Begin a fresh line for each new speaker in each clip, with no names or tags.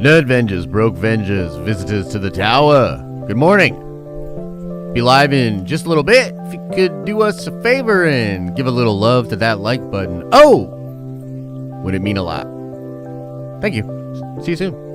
Nerd Vengers, Broke Vengers, visitors to the tower. Good morning. Be live in just a little bit. If you could do us a favor and give a little love to that like button. Oh! Would it mean a lot? Thank you. See you soon.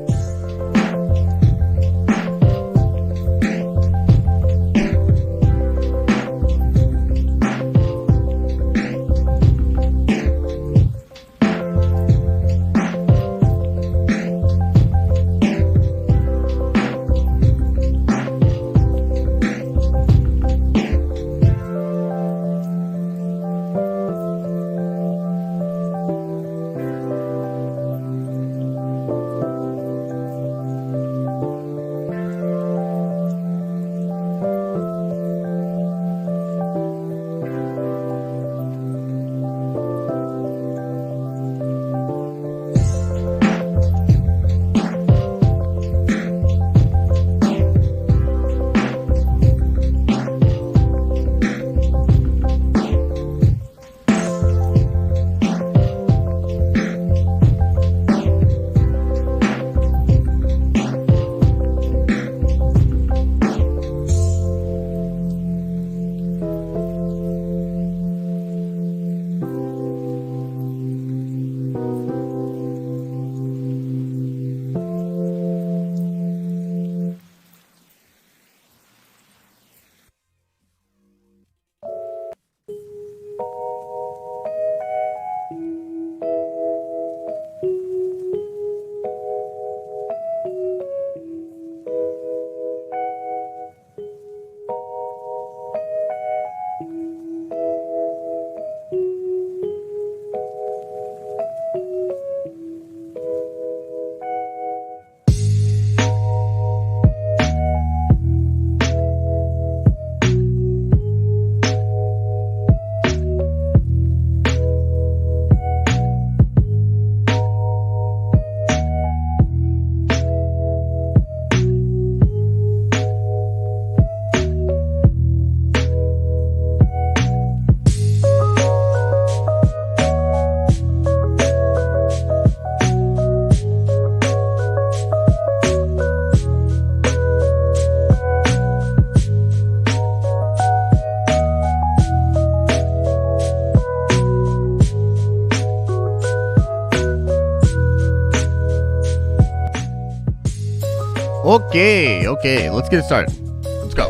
Okay, let's get started. Let's go.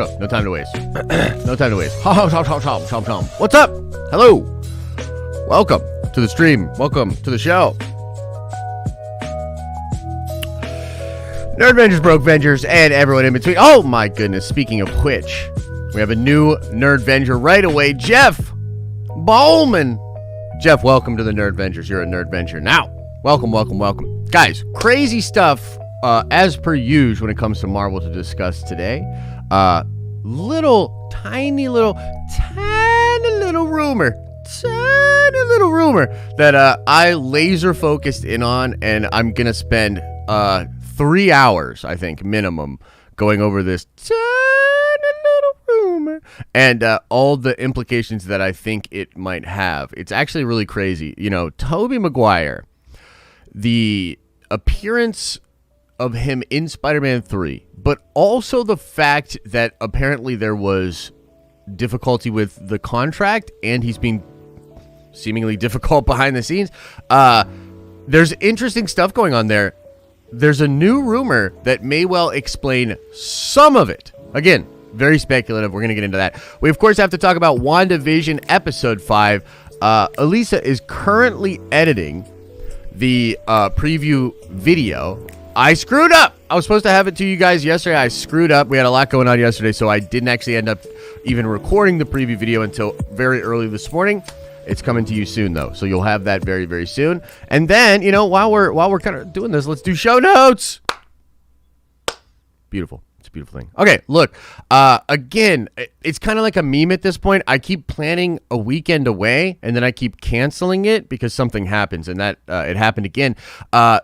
go. No time to waste. No time to waste. What's up? Hello. Welcome to the stream. Welcome to the show. Nerd Vengers, Broke Vengers, and everyone in between. Oh my goodness. Speaking of which, we have a new Nerd Venger right away. Jeff Bowman. Jeff, welcome to the Nerd Vengers. You're a Nerd Venger now. Welcome. Guys, crazy stuff as per usual when it comes to Marvel to discuss today. Tiny little rumor that I laser focused in on, and I'm gonna spend 3 hours, I think, minimum, going over this tiny little rumor and all the implications that I think it might have. It's actually really crazy. You know, Tobey Maguire, the appearance of him in Spider-Man 3, but also the fact that apparently there was difficulty with the contract and he's being seemingly difficult behind the scenes. There's interesting stuff going on there. There's a new rumor that may well explain some of it. Again, very speculative. We're going to get into that. We, of course, have to talk about WandaVision Episode 5. Elisa is currently editing the preview video. I screwed up. I was supposed to have it to you guys yesterday. I screwed up. We had a lot going on yesterday, so I didn't actually end up even recording the preview video until very early this morning. It's coming to you soon, though, so you'll have that very, very soon. And then, you know, while we're kind of doing this, let's do show notes. Beautiful. It's a beautiful thing. Okay, look. Again, it's kind of like a meme at this point. I keep planning a weekend away, and then I keep canceling it because something happens, and that it happened again.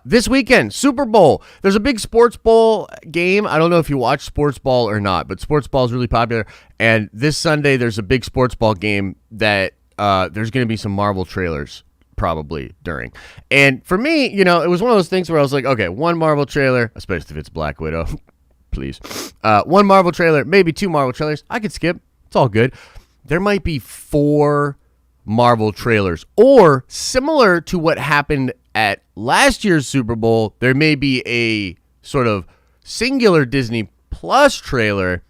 This weekend, Super Bowl. There's a big sports ball game. I don't know if you watch sports ball or not, but sports ball is really popular. And this Sunday, there's a big sports ball game that there's going to be some Marvel trailers probably during. And for me, you know, it was one of those things where I was like, okay, one Marvel trailer, especially if it's Black Widow, please. One Marvel trailer, maybe 2 Marvel trailers. I could skip. It's all good. There might be 4 Marvel trailers. Or similar to what happened at last year's Super Bowl, there may be a sort of singular Disney Plus trailer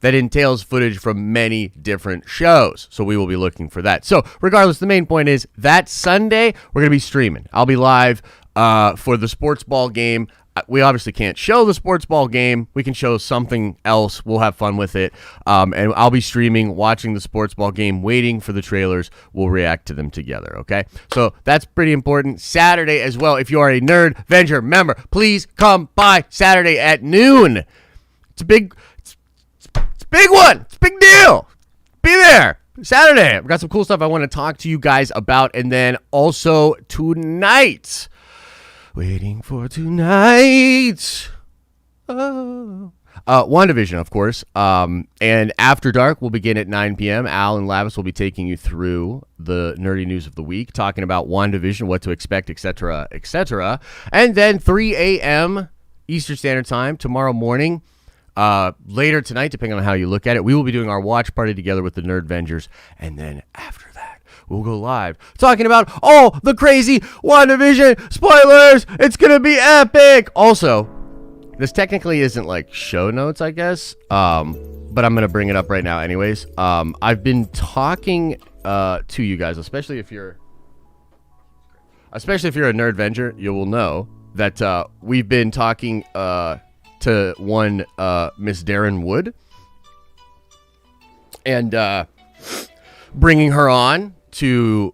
that entails footage from many different shows. So we will be looking for that. So regardless, the main point is that Sunday, we're going to be streaming. I'll be live for the sports ball game. We obviously can't show the sports ball game. We can show something else. We'll have fun with it. And I'll be streaming, watching the sports ball game, waiting for the trailers. We'll react to them together, okay? So that's pretty important. Saturday as well. If you are a Nerd Venger member, please come by Saturday at noon. It's a big one. It's a big deal. Be there. Saturday. I've got some cool stuff I want to talk to you guys about. And then also tonight. Waiting for tonight. Oh. WandaVision, of course. And After Dark will begin at 9 p.m. Al and Lavis will be taking you through the nerdy news of the week, talking about WandaVision, what to expect, etc., etc. And then 3 a.m. Eastern Standard Time tomorrow morning. Later tonight, depending on how you look at it, we will be doing our watch party together with the Nerd Vengers. And then after that, we'll go live talking about all the crazy WandaVision spoilers. It's going to be epic. Also, this technically isn't like show notes, I guess. But I'm going to bring it up right now anyways. I've been talking to you guys, especially if you're a Nerd Venger, you will know that we've been talking to one Miss Darren Wood and bringing her on to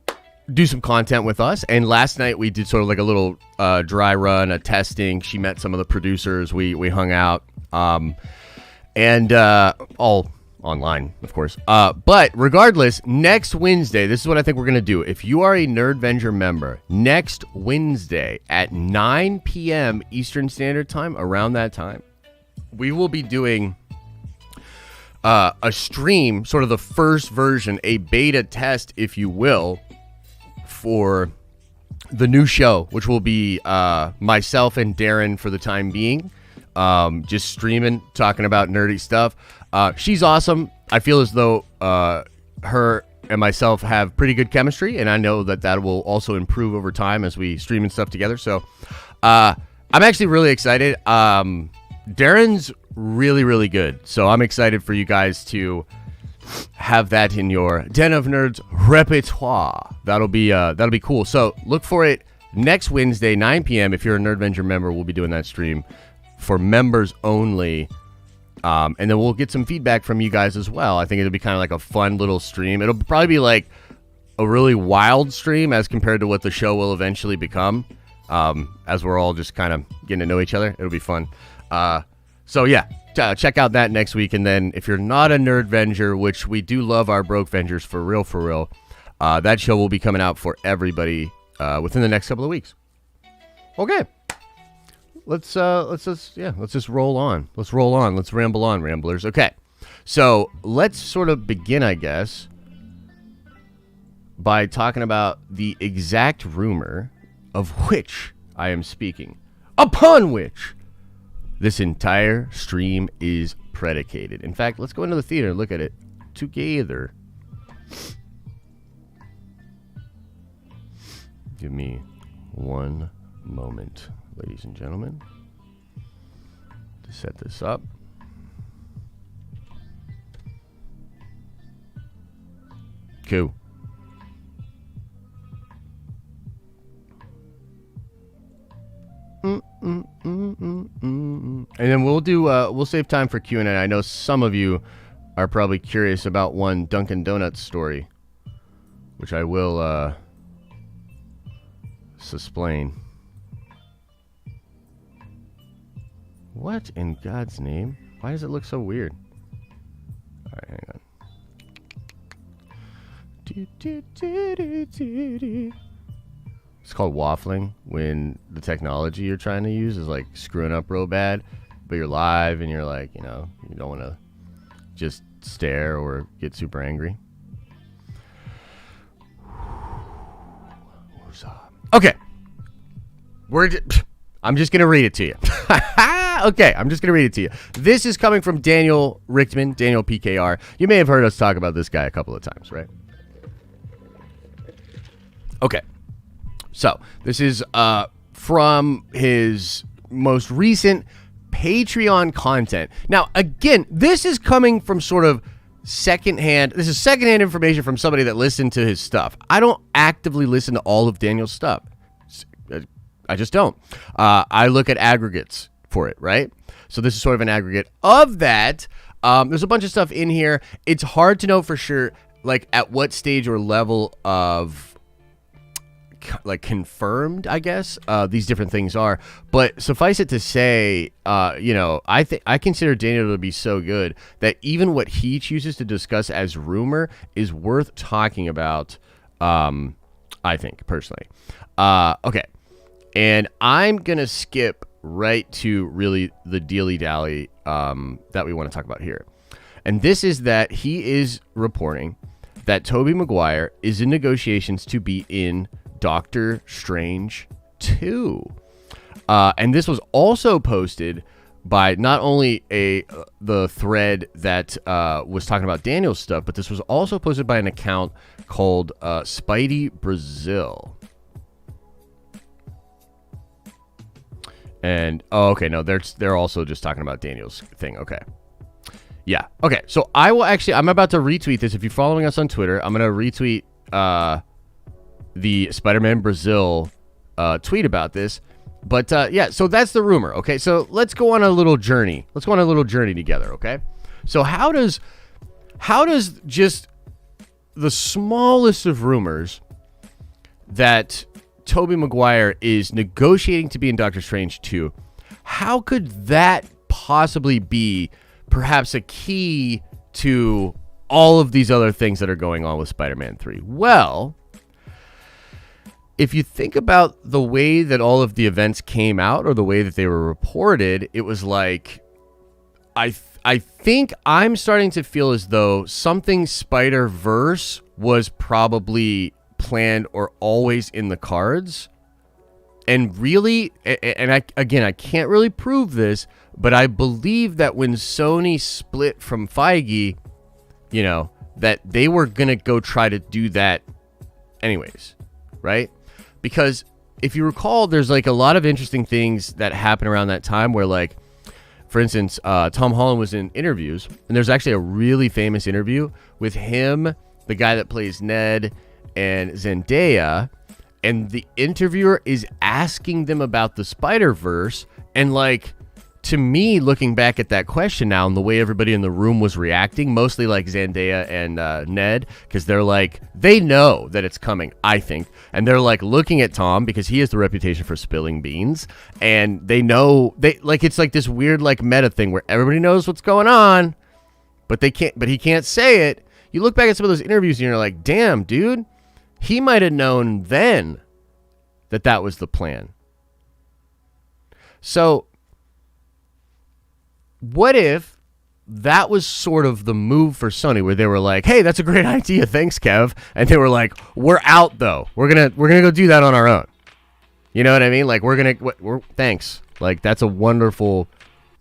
do some content with us. And last night we did sort of like a little dry run, a testing. She met some of the producers. We hung out and all online, of course. But regardless, next Wednesday, this is what I think we're going to do. If you are a Nerd Venger member, next Wednesday at 9 p.m. Eastern Standard Time, around that time, we will be doing a stream, sort of the first version, a beta test, if you will, for the new show, which will be myself and Darren for the time being, just streaming, talking about nerdy stuff. She's awesome. I feel as though her and myself have pretty good chemistry, and I know that will also improve over time as we stream and stuff together. So I'm actually really excited. Darren's really, really good. So I'm excited for you guys to have that in your Den of Nerds repertoire. That'll be cool. So look for it next Wednesday, 9 p.m. If you're a Nerdvenger member, we'll be doing that stream for members only. And then we'll get some feedback from you guys as well. I think it'll be kind of like a fun little stream. It'll probably be like a really wild stream as compared to what the show will eventually become. As we're all just kind of getting to know each other. It'll be fun. So yeah, check out that next week. And then if you're not a Nerdvenger, which we do love our Broke Vengers for real, that show will be coming out for everybody within the next couple of weeks. Okay. Let's just roll on. Let's roll on. Let's ramble on, ramblers. Okay. So let's sort of begin, I guess, by talking about the exact rumor of which I am speaking, upon which this entire stream is predicated. In fact, let's go into the theater and look at it together. Give me one moment, ladies and gentlemen, to set this up. Cool. And then we'll save time for Q&A. I know some of you are probably curious about one Dunkin' Donuts story, which I will explain. What in God's name? Why does it look so weird? All right, hang on. It's called waffling when the technology you're trying to use is like screwing up real bad, but you're live and you're like, you know, you don't want to just stare or get super angry. Okay. I'm just going to read it to you. Okay, I'm just going to read it to you. This is coming from Daniel Richtman, Daniel PKR. You may have heard us talk about this guy a couple of times, right? Okay. So, this is from his most recent Patreon content. Now, again, this is coming from sort of secondhand. This is secondhand information from somebody that listened to his stuff. I don't actively listen to all of Daniel's stuff. I just don't. I look at aggregates for it, right? So this is sort of an aggregate of that. There's a bunch of stuff in here. It's hard to know for sure, like, at what stage or level of like confirmed, I guess, these different things are. But suffice it to say, I consider Daniel to be so good that even what he chooses to discuss as rumor is worth talking about, I think, personally. Okay. And I'm going to skip right to really the dilly-dally that we want to talk about here. And this is that he is reporting that Tobey Maguire is in negotiations to be in Doctor Strange 2. And this was also posted by not only the thread that was talking about Daniel's stuff, but this was also posted by an account called Spidey Brazil. And okay, no, they're also just talking about Daniel's thing. Okay. Yeah. Okay. So I'm about to retweet this. If you're following us on Twitter, I'm going to retweet the Spider-Man Brazil tweet about this. But yeah, so that's the rumor. Okay. So let's go on a little journey. Let's go on a little journey together. Okay. So how does just the smallest of rumors that Tobey Maguire is negotiating to be in Doctor Strange 2, how could that possibly be perhaps a key to all of these other things that are going on with Spider-Man 3? Well, if you think about the way that all of the events came out or the way that they were reported, it was like, I think I'm starting to feel as though something Spider-Verse was probably planned or always in the cards. And really, and I can't really prove this, but I believe that when Sony split from Feige, that they were going to go try to do that anyways, right? Because if you recall, there's like a lot of interesting things that happen around that time where, like, for instance, Tom Holland was in interviews, and there's actually a really famous interview with him, the guy that plays Ned, and Zendaya, and the interviewer is asking them about the Spider-Verse, and like, to me, looking back at that question now and the way everybody in the room was reacting, mostly like Zendaya and Ned, because they're like, they know that it's coming, I think. And they're like looking at Tom because he has the reputation for spilling beans. And they know, it's like this weird like meta thing where everybody knows what's going on, but he can't say it. You look back at some of those interviews and you're like, damn, dude, he might have known then that was the plan. So, what if that was sort of the move for Sony, where they were like, hey, that's a great idea, thanks, Kev. And they were like, we're out, though. We're gonna go do that on our own. You know what I mean? Like, we're thanks. Like, that's a wonderful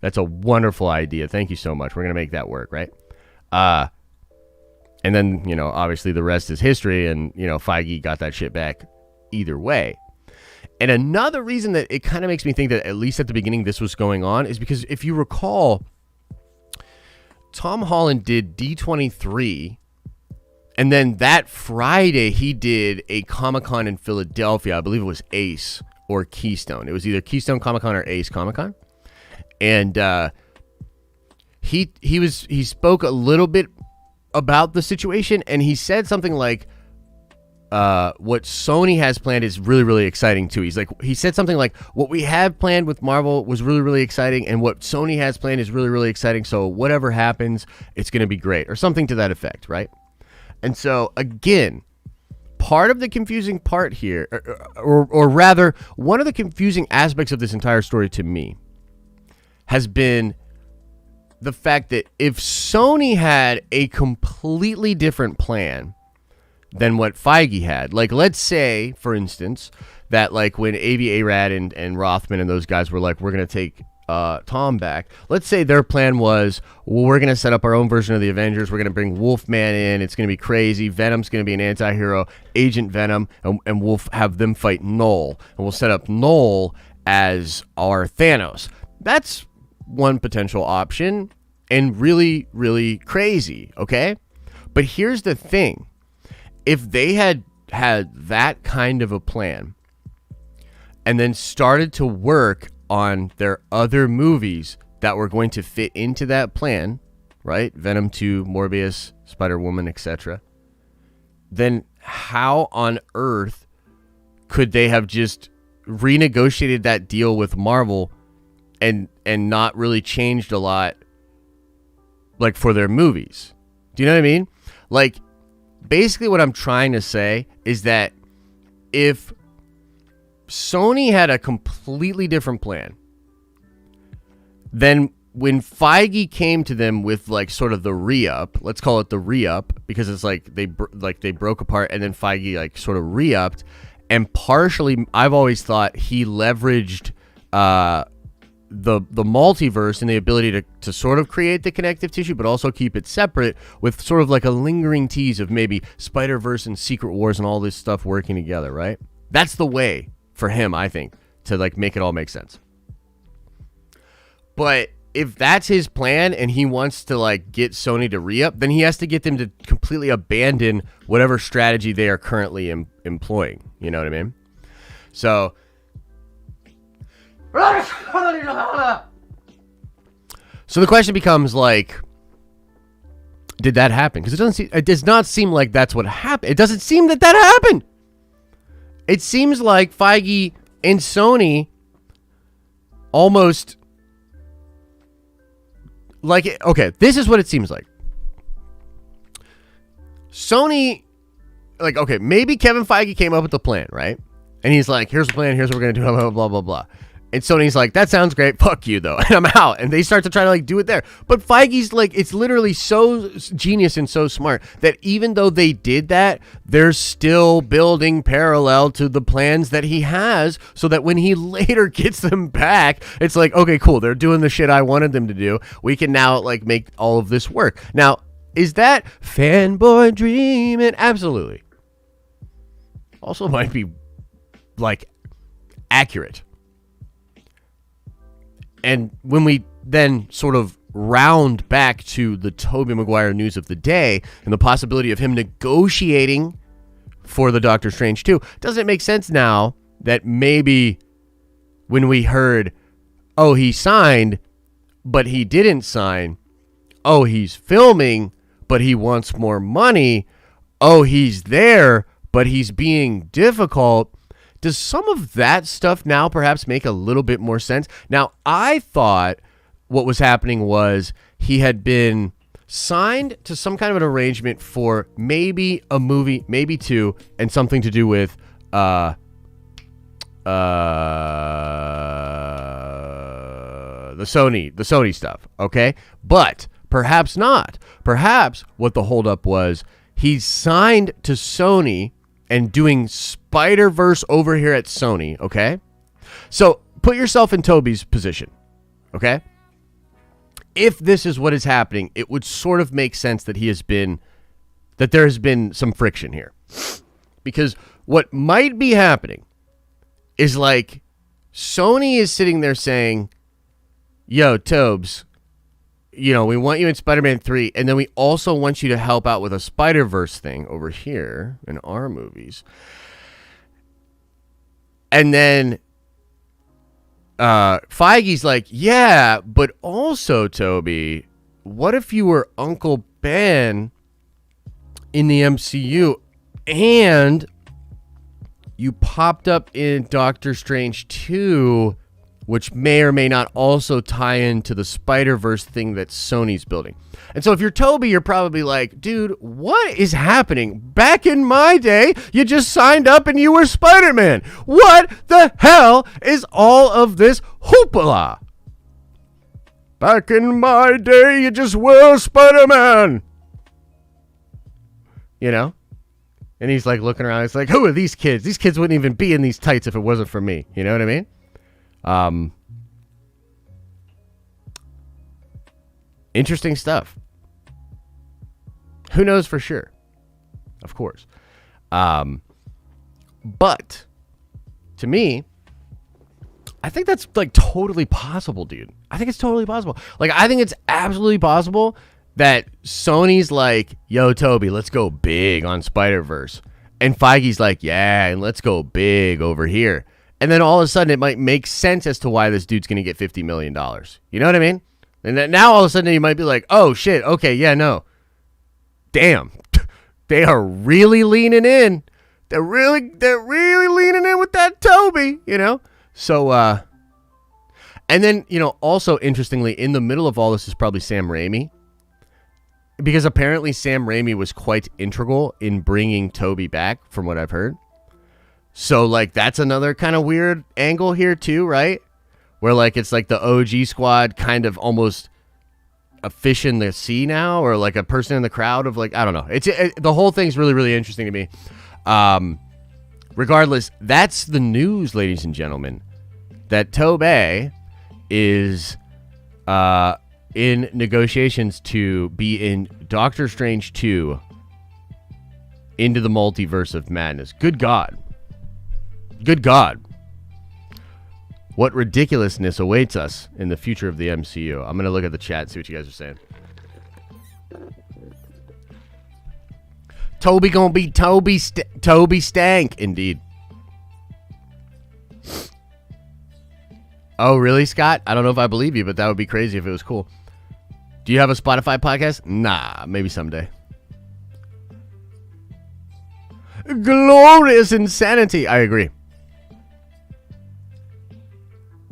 idea. Thank you so much. We're going to make that work, right? And then, you know, obviously the rest is history, and, you know, Feige got that shit back either way. And another reason that it kind of makes me think that at least at the beginning this was going on is because if you recall, Tom Holland did D23, and then that Friday he did a Comic-Con in Philadelphia. I believe it was Ace or Keystone. It was either Keystone Comic-Con or Ace Comic-Con. And he spoke a little bit about the situation, and he said something like, what Sony has planned is really, really exciting too. He said something like, what we have planned with Marvel was really, really exciting, and what Sony has planned is really, really exciting. So whatever happens, it's going to be great, or something to that effect, right? And so again, part of the confusing part here, or rather, one of the confusing aspects of this entire story to me has been the fact that if Sony had a completely different plan than what Feige had. Like, let's say, for instance, that like when Avi Arad and Rothman and those guys were like, we're going to take Tom back. Let's say their plan was, well, we're going to set up our own version of the Avengers. We're going to bring Wolfman in. It's going to be crazy. Venom's going to be an anti-hero, Agent Venom, and we'll have them fight Null. And we'll set up Null as our Thanos. That's one potential option, and really, really crazy, okay? But here's the thing. If they had that kind of a plan and then started to work on their other movies that were going to fit into that plan, right? Venom 2, Morbius, Spider-Woman, etc. Then how on earth could they have just renegotiated that deal with Marvel and not really changed a lot, like, for their movies? Do you know what I mean? Like, basically what I'm trying to say is that if Sony had a completely different plan, then when Feige came to them with like sort of the re-up, let's call it the re-up, because it's like they broke apart and then Feige like sort of re-upped, and partially I've always thought he leveraged the multiverse and the ability to sort of create the connective tissue, but also keep it separate with sort of like a lingering tease of maybe Spider-Verse and Secret Wars and all this stuff working together, right? That's the way for him, I think, to like make it all make sense. But if that's his plan and he wants to like get Sony to re-up, then he has to get them to completely abandon whatever strategy they are currently employing. You know what I mean? So the question becomes like, did that happen? Because it does not seem like that's what happened. It doesn't seem that happened. It seems like Feige and Sony almost like, okay, this is what it seems like. Sony, like, okay, maybe Kevin Feige came up with the plan, right? And he's like, here's the plan, here's what we're going to do, blah, blah, blah, blah, blah. And Sony's like, that sounds great, fuck you, though, and I'm out. And they start to try to, like, do it there. But Feige's, like, it's literally so genius and so smart that even though they did that, they're still building parallel to the plans that he has, so that when he later gets them back, it's like, okay, cool, they're doing the shit I wanted them to do. We can now, like, make all of this work. Now, is that fanboy dreaming? Absolutely. Also might be, like, accurate. And when we then sort of round back to the Tobey Maguire news of the day and the possibility of him negotiating for the Doctor Strange 2, doesn't it make sense now that maybe when we heard, oh, he signed, but he didn't sign, oh, he's filming, but he wants more money, oh, he's there, but he's being difficult, does some of that stuff now perhaps make a little bit more sense? Now, I thought what was happening was he had been signed to some kind of an arrangement for maybe a movie, maybe two, and something to do with the Sony stuff, okay? But perhaps not. Perhaps what the holdup was, he's signed to Sony and doing Spider-Verse over here at Sony, okay? So put yourself in Tobey's position, okay? If this is what is happening, it would sort of make sense that there has been some friction here. Because what might be happening is like Sony is sitting there saying, yo, Tobes, we want you in Spider-Man 3, and then we also want you to help out with a Spider-Verse thing over here in our movies. And then Feige's like, yeah, but also, Tobey, what if you were Uncle Ben in the MCU and you popped up in Doctor Strange 2, which may or may not also tie into the Spider-Verse thing that Sony's building. And so if you're Tobey, you're probably like, dude, what is happening? Back in my day, you just signed up and you were Spider-Man. What the hell is all of this hoopla? Back in my day, you just were Spider-Man. And he's like looking around. He's like, who are these kids? These kids wouldn't even be in these tights if it wasn't for me. You know what I mean? Interesting stuff. Who knows for sure? Of course. But to me, I think that's like totally possible, dude. I think it's totally possible. Like, I think it's absolutely possible that Sony's like, yo, Tobey, let's go big on Spider-Verse. And Feige's like, yeah, and let's go big over here. And then all of a sudden, it might make sense as to why this dude's going to get $50 million. You know what I mean? And then now all of a sudden, you might be like, oh, shit, okay, yeah, no. Damn. They are really leaning in. They're really leaning in with that Tobey, So, and then, also interestingly, in the middle of all this is probably Sam Raimi. Because apparently Sam Raimi was quite integral in bringing Tobey back, from what I've heard. So, like, that's another kind of weird angle here, too, right? Where, like, it's like the OG squad kind of almost a fish in the sea now, or like a person in the crowd of, like, I don't know. The whole thing's really, really interesting to me. Regardless, that's the news, ladies and gentlemen, that Tobey is in negotiations to be in Doctor Strange 2 Into the Multiverse of Madness. Good God. Good God. What ridiculousness awaits us in the future of the MCU. I'm going to look at the chat and see what you guys are saying. Tobey gonna be Tobey Stank, indeed. Oh, really, Scott? I don't know if I believe you, but that would be crazy if it was cool. Do you have a Spotify podcast? Nah, maybe someday. Glorious insanity. I agree.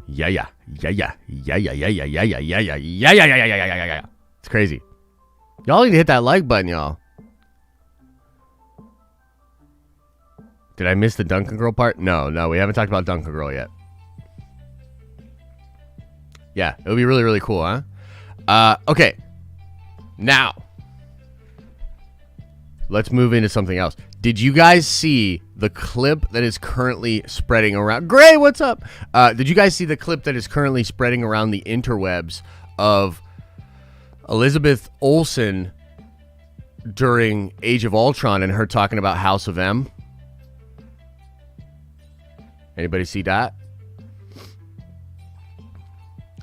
Yeah. It's crazy. Y'all need to hit that like button, y'all. Did I miss the Duncan Girl part? No, we haven't talked about Duncan Girl yet. Yeah, it would be really, really cool, huh? Okay. Now, let's move into something else. Did you guys see the clip that is currently spreading around? Gray, what's up? Did you guys see the clip that is currently spreading around the interwebs of Elizabeth Olsen during Age of Ultron and her talking about House of M? Anybody see that?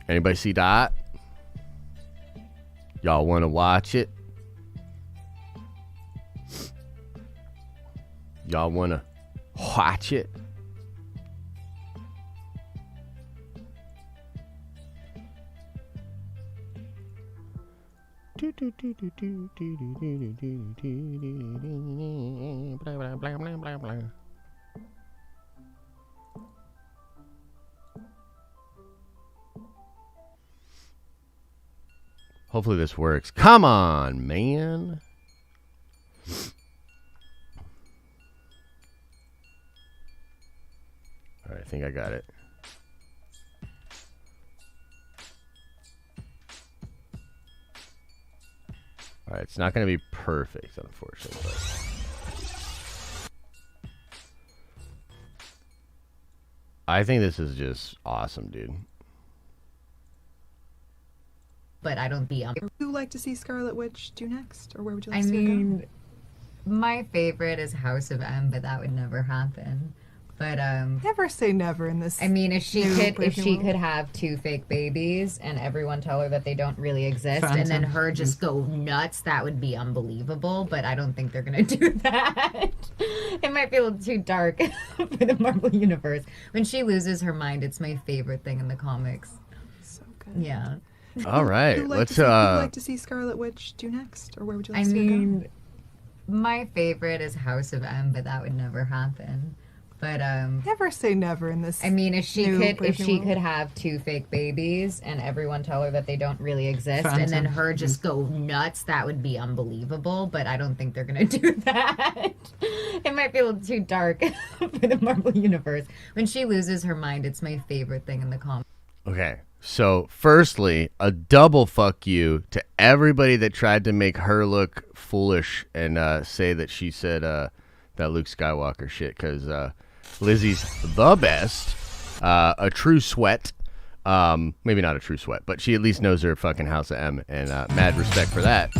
Anybody see that? Y'all want to watch it? Y'all want to watch it? Hopefully this works. Come on, man. All right, I think I got it. All right, it's not going to be perfect, unfortunately. But I think this is just awesome, dude.
But I don't be.
Would you like to see Scarlet Witch do next, or where would you like
I
to see her go?
mean, my favorite is House of M, but that would never happen. But
Never say never in this.
I mean, if she
world.
could have 2 fake babies and everyone tell her that they don't really exist, and then her just go nuts, that would be unbelievable. But I don't think they're gonna do that. It might be a little too dark for the Marvel universe. When she loses her mind, it's my favorite thing in the comics.
So good.
Yeah.
All right,
Would you
let's.
would you like to see Scarlet Witch do next, or where would you like
I
to see her go?
mean, my favorite is House of M, but that would never happen. But
Never say never in this.
I mean, if she
world.
could have 2 fake babies and everyone tell her that they don't really exist, and then her just go nuts, that would be unbelievable. But I don't think they're gonna do that. It might be a little too dark for the Marvel universe. When she loses her mind, it's my favorite thing in the comics.
Okay, so firstly, a double fuck you to everybody that tried to make her look foolish and say that she said that Luke Skywalker shit, because Lizzie's the best, a true sweat. Maybe not a true sweat, but she at least knows her fucking House of M, and mad respect for that.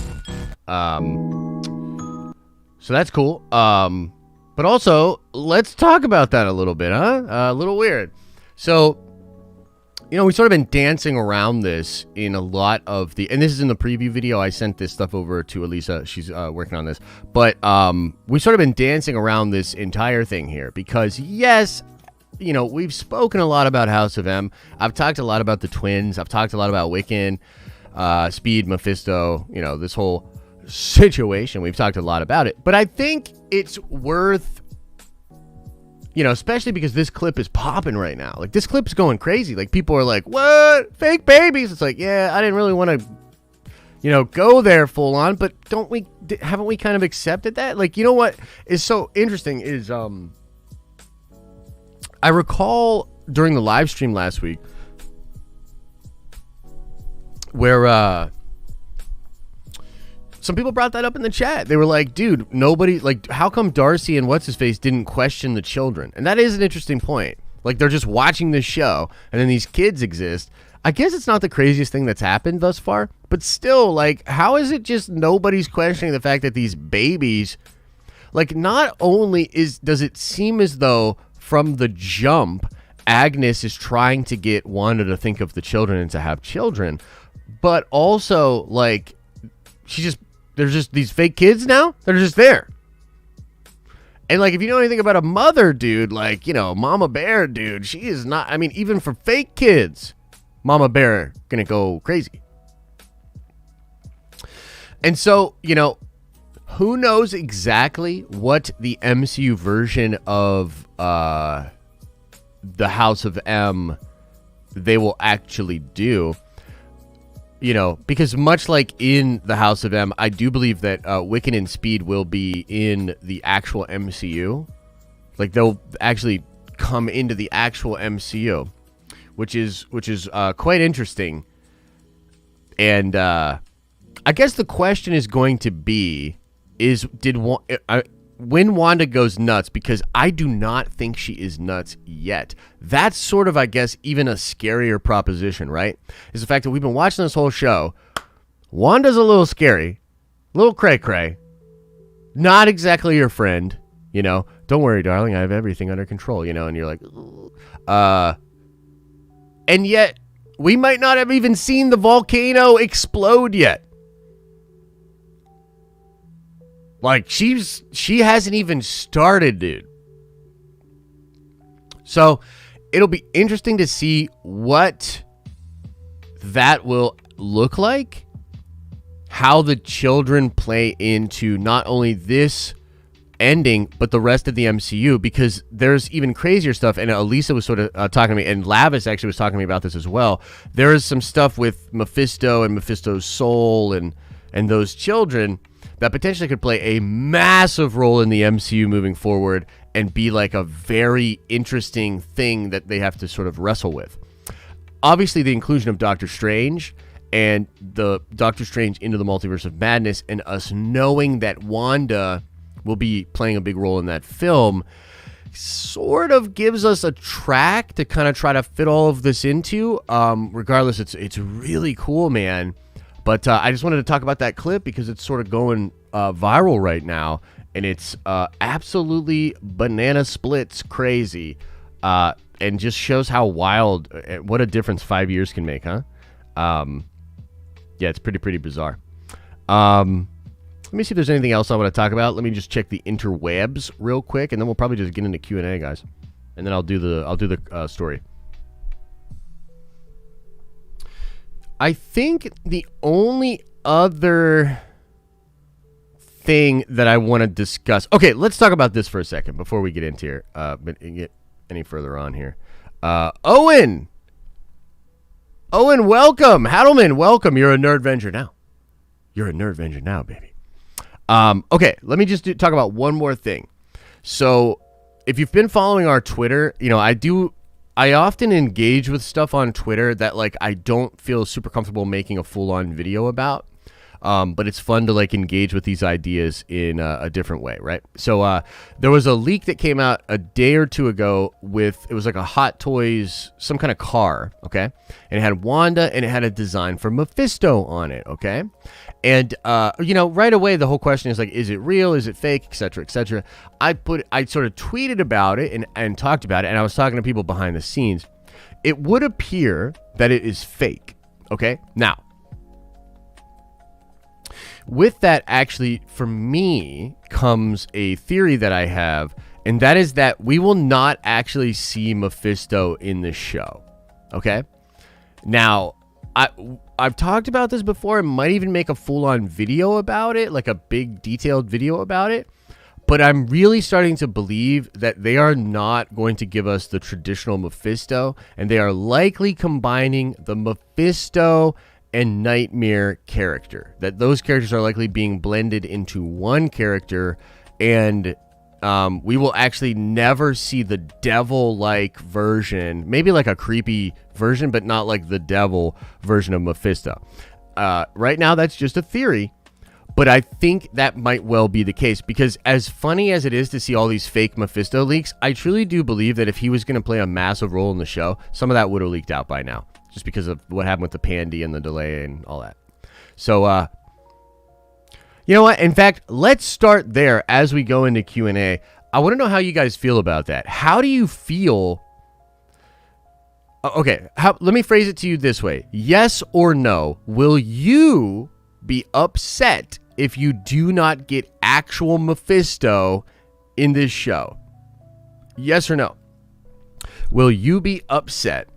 So that's cool. But also, let's talk about that a little bit, huh? A little weird. So, you know, we sort of been dancing around this in a lot of the, and this is in the preview video. I sent this stuff over to Elisa. She's working on this. But we sort of been dancing around this entire thing here because, yes, you know, we've spoken a lot about House of M. I've talked a lot about the twins. I've talked a lot about Wiccan, Speed, Mephisto, you know, this whole situation. We've talked a lot about it. But I think it's worth, you know, especially because this clip is popping right now. Like, this clip's going crazy. Like, people are like, what? Fake babies? It's like, yeah, I didn't really want to, you know, go there full on. But haven't we kind of accepted that? Like, you know what is so interesting is, I recall during the live stream last week where, some people brought that up in the chat. They were like, dude, nobody, like, how come Darcy and What's-His-Face didn't question the children? And that is an interesting point. Like, they're just watching this show, and then these kids exist. I guess it's not the craziest thing that's happened thus far, but still, like, how is it just nobody's questioning the fact that these babies, like, not only does it seem as though from the jump, Agnes is trying to get Wanda to think of the children and to have children, but also, like, there's just these fake kids now that are just there. And, like, if you know anything about a mother, dude, like, you know, Mama Bear, dude, she is not, I mean, even for fake kids, Mama Bear gonna go crazy. And so, you know, who knows exactly what the MCU version of the House of M they will actually do. You know, because much like in the House of M, I do believe that Wiccan and Speed will be in the actual MCU. Like, they'll actually come into the actual MCU, which is quite interesting. And I guess the question is going to be, when Wanda goes nuts, because I do not think she is nuts yet. That's sort of, I guess, even a scarier proposition, right? Is the fact that we've been watching this whole show. Wanda's a little scary, a little cray-cray, not exactly your friend, you know. Don't worry, darling, I have everything under control, you know. And you're like, and yet We might not have even seen the volcano explode yet. Like, she hasn't even started, dude. So, it'll be interesting to see what that will look like. How the children play into not only this ending, but the rest of the MCU, because there's even crazier stuff. And Elisa was sort of talking to me, and Lavis actually was talking to me about this as well. There is some stuff with Mephisto and Mephisto's soul and those children that potentially could play a massive role in the MCU moving forward and be like a very interesting thing that they have to sort of wrestle with. Obviously, the inclusion of Doctor Strange and the Doctor Strange into the Multiverse of Madness, and us knowing that Wanda will be playing a big role in that film, sort of gives us a track to kind of try to fit all of this into. Regardless, it's really cool, man. But I just wanted to talk about that clip because it's sort of going viral right now, and it's absolutely banana splits crazy, and just shows how wild, what a difference 5 years can make, huh? Yeah, it's pretty bizarre. Let me see if there's anything else I want to talk about. Let me just check the interwebs real quick, and then we'll probably just get into Q&A, guys. And then I'll do the story. I think the only other thing that I want to discuss. Okay, let's talk about this for a second before we get into here. Get any further on here. Owen, welcome. Hadelman, welcome. You're a Nerdvenger now. You're a Nerdvenger now, baby. Okay, let me just talk about one more thing. So, if you've been following our Twitter, you know, I often engage with stuff on Twitter that, like, I don't feel super comfortable making a full-on video about. But it's fun to, like, engage with these ideas in a different way, right? So there was a leak that came out a day or two ago it was like a Hot Toys, some kind of car, okay? And it had Wanda, and it had a design for Mephisto on it, okay? And, you know, right away, the whole question is, like, is it real? Is it fake? Et cetera, et cetera. I sort of tweeted about it and talked about it, and I was talking to people behind the scenes. It would appear that it is fake, okay? Now, with that, actually, for me, comes a theory that I have, and that is that we will not actually see Mephisto in the show, okay? Now, I've talked about this before and might even make a full-on video about it, like a big, detailed video about it, but I'm really starting to believe that they are not going to give us the traditional Mephisto, and they are likely combining the Mephisto and Nightmare character. That those characters are likely being blended into one character, and we will actually never see the devil-like version, maybe like a creepy version, but not like the devil version of Mephisto. Right now, that's just a theory, but I think that might well be the case, because as funny as it is to see all these fake Mephisto leaks, I truly do believe that if he was going to play a massive role in the show, some of that would have leaked out by now, just because of what happened with the pandy and the delay and all that. So, you know what? In fact, let's start there as we go into Q&A. I want to know how you guys feel about that. How do you feel? Okay, let me phrase it to you this way. Yes or no, will you be upset if you do not get actual Mephisto in this show? Yes or no? Will you be upset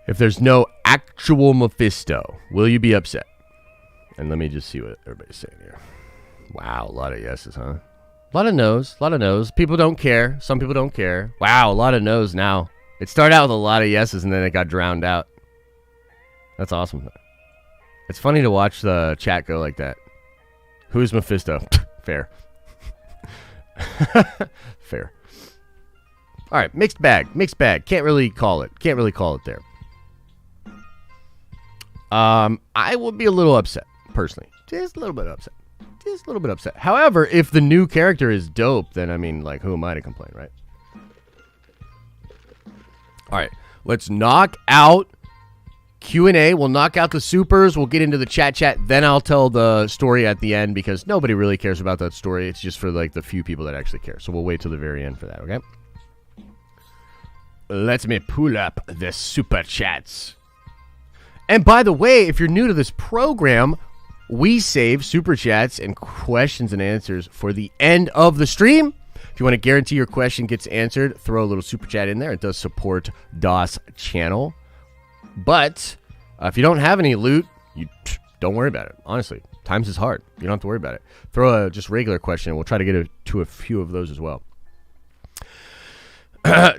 if there's no actual Mephisto? Will you be upset? And let me just see what everybody's saying here. Wow, a lot of yeses, huh? A lot of no's, a lot of no's. People don't care. Some people don't care. Wow, a lot of no's now. It started out with a lot of yeses, and then it got drowned out. That's awesome. It's funny to watch the chat go like that. Who's Mephisto? Fair. Fair. All right, mixed bag. Mixed bag. Can't really call it there. I would be a little upset, personally. Just a little bit upset. However, if the new character is dope, then, I mean, like, who am I to complain, right? All right, let's knock out Q&A. We'll knock out the supers. We'll get into the chat. Then I'll tell the story at the end, because nobody really cares about that story. It's just for, like, the few people that actually care. So we'll wait till the very end for that, okay? let me pull up the super chats. And by the way, if you're new to this program, we save super chats and questions and answers for the end of the stream. If you want to guarantee your question gets answered, throw a little super chat in there. It does support DOS channel. But if you don't have any loot, you don't worry about it. Honestly, times is hard. You don't have to worry about it. Throw a just regular question, and we'll try to get to a few of those as well.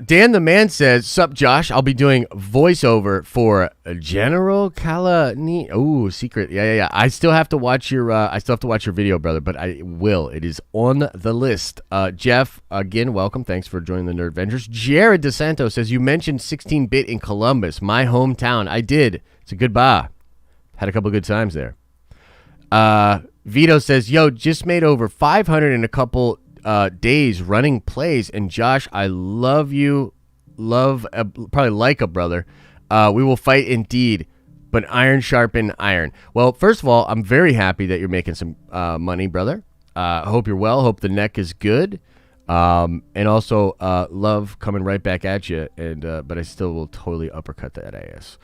Dan the Man says, "Sup, Josh? I'll be doing voiceover for General Kalani." Oh, secret. Yeah. I still have to watch your. Video, brother. But I will. It is on the list. Jeff, again, welcome. Thanks for joining the Nerd Vengers. Jared DeSanto says, "You mentioned 16-bit in Columbus, my hometown. I did. It's a good bar. Had a couple of good times there." Vito says, "Yo, just made over 500 in a couple." Days running plays, and Josh, I love you, probably like a brother. We will fight indeed, but iron sharpen iron. Well, first of all, I'm very happy that you're making some money, brother. Hope you're well. Hope the neck is good, and also love coming right back at you. And but I still will totally uppercut that ass.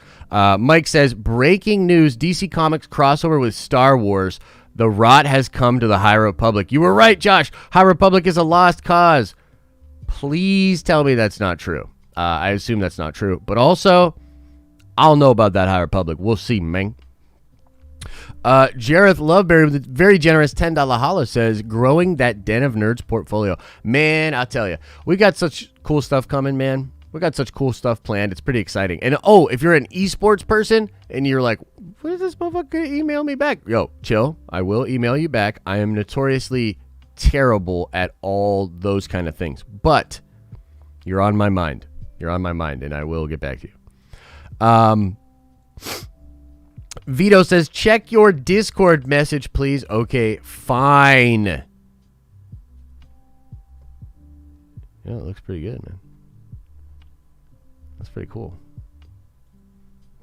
Mike says, "Breaking news: DC Comics crossover with Star Wars. The rot has come to the High Republic." You were right, Josh. High Republic is a lost cause. Please tell me that's not true. I assume that's not true. But also, I'll know about that High Republic. We'll see, man. Jareth Loveberry with a very generous $10 hollow says, "Growing that Den of Nerds portfolio." Man, I'll tell you, we got such cool stuff coming, man. We got such cool stuff planned. It's pretty exciting. And if you're an esports person and you're like, "What is this motherfucker email me back?" Yo, chill. I will email you back. I am notoriously terrible at all those kind of things. But you're on my mind. You're on my mind, and I will get back to you. Vito says, "Check your Discord message, please." Okay, fine. Yeah, it looks pretty good, man. That's pretty cool.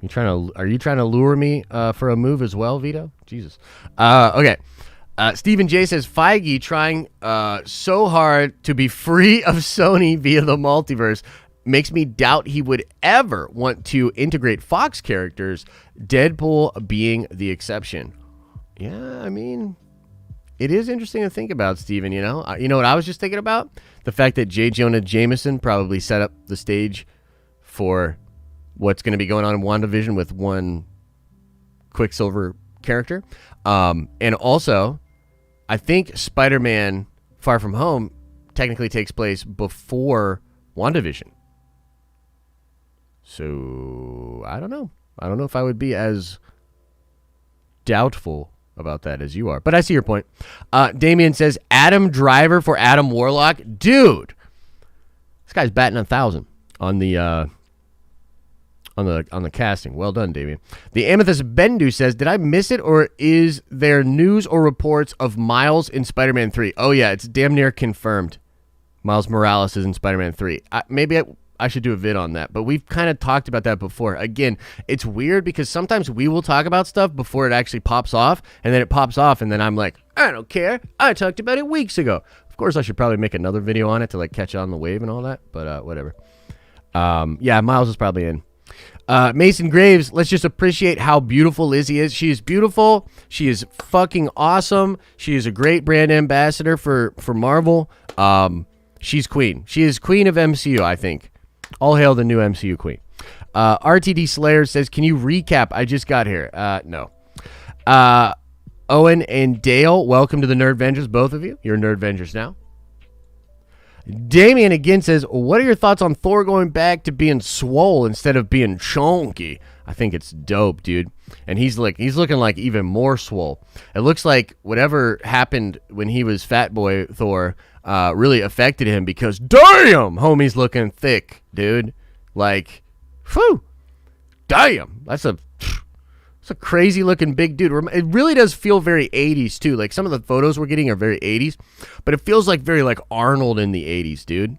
Are you trying to lure me for a move as well, Vito? Jesus. Okay. Stephen J says, "Feige trying so hard to be free of Sony via the multiverse makes me doubt he would ever want to integrate Fox characters, Deadpool being the exception." Yeah, I mean, it is interesting to think about, Stephen. You know what I was just thinking about? The fact that J. Jonah Jameson probably set up the stage for what's going to be going on in WandaVision with one Quicksilver character. And also, I think Spider-Man Far From Home technically takes place before WandaVision. So, I don't know. I don't know if I would be as doubtful about that as you are. But I see your point. Damien says, "Adam Driver for Adam Warlock." Dude, this guy's batting 1,000 on the casting. Well done, Damien. The Amethyst Bendu says, "Did I miss it, or is there news or reports of Miles in Spider-Man 3? Oh, yeah, it's damn near confirmed. Miles Morales is in Spider-Man 3. Maybe I should do a vid on that, but we've kind of talked about that before. Again, it's weird because sometimes we will talk about stuff before it actually pops off, and then it pops off, and then I'm like, I don't care. I talked about it weeks ago. Of course, I should probably make another video on it to catch on the wave and all that, but whatever. Yeah, Miles is probably in. Mason Graves, "Let's just appreciate how beautiful Lizzie is. She is beautiful. She is fucking awesome. She is a great brand ambassador for Marvel. She's queen. She is queen of MCU, I think. All hail the new MCU queen." RTD Slayer says, "Can you recap? I just got here." No. Owen and Dale, welcome to the Nerd Vengers, both of you. You're Nerd Vengers now. Damien again says, "What are your thoughts on Thor going back to being swole instead of being chunky?" I think it's dope, dude. And he's looking like even more swole. It looks like whatever happened when he was Fat Boy Thor really affected him, because damn, homie's looking thick, dude. Like, whew, damn, that's a crazy looking big dude. It really does feel very 80s too. Like some of the photos we're getting are very 80s, but it feels like very like Arnold in the 80s, dude.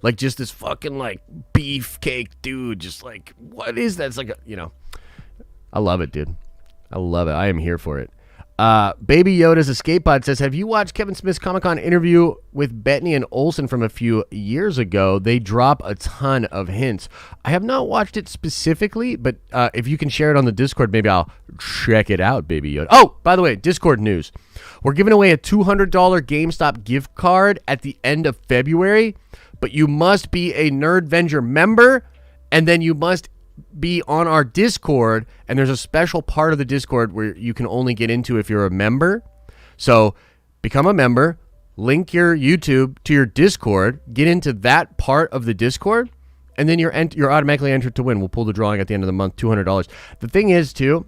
Like just this fucking like beefcake dude. Just like, what is that? It's like, I love it, dude. I love it. I am here for it. Baby Yoda's Escape Pod says, have you watched Kevin Smith's Comic-Con interview with Bettany and Olsen from a few years ago? They drop a ton of hints. I have not watched it specifically, but if you can share it on the Discord, maybe I'll check it out, Baby Yoda. Oh, by the way, Discord news. We're giving away a $200 GameStop gift card at the end of February, but you must be a Nerdvenger member, and then you must be on our Discord, and there's a special part of the Discord where you can only get into if you're a member. So become a member, link your YouTube to your Discord, get into that part of the Discord, and then you're automatically entered to win. We'll pull the drawing at the end of the month, $200. The thing is, too,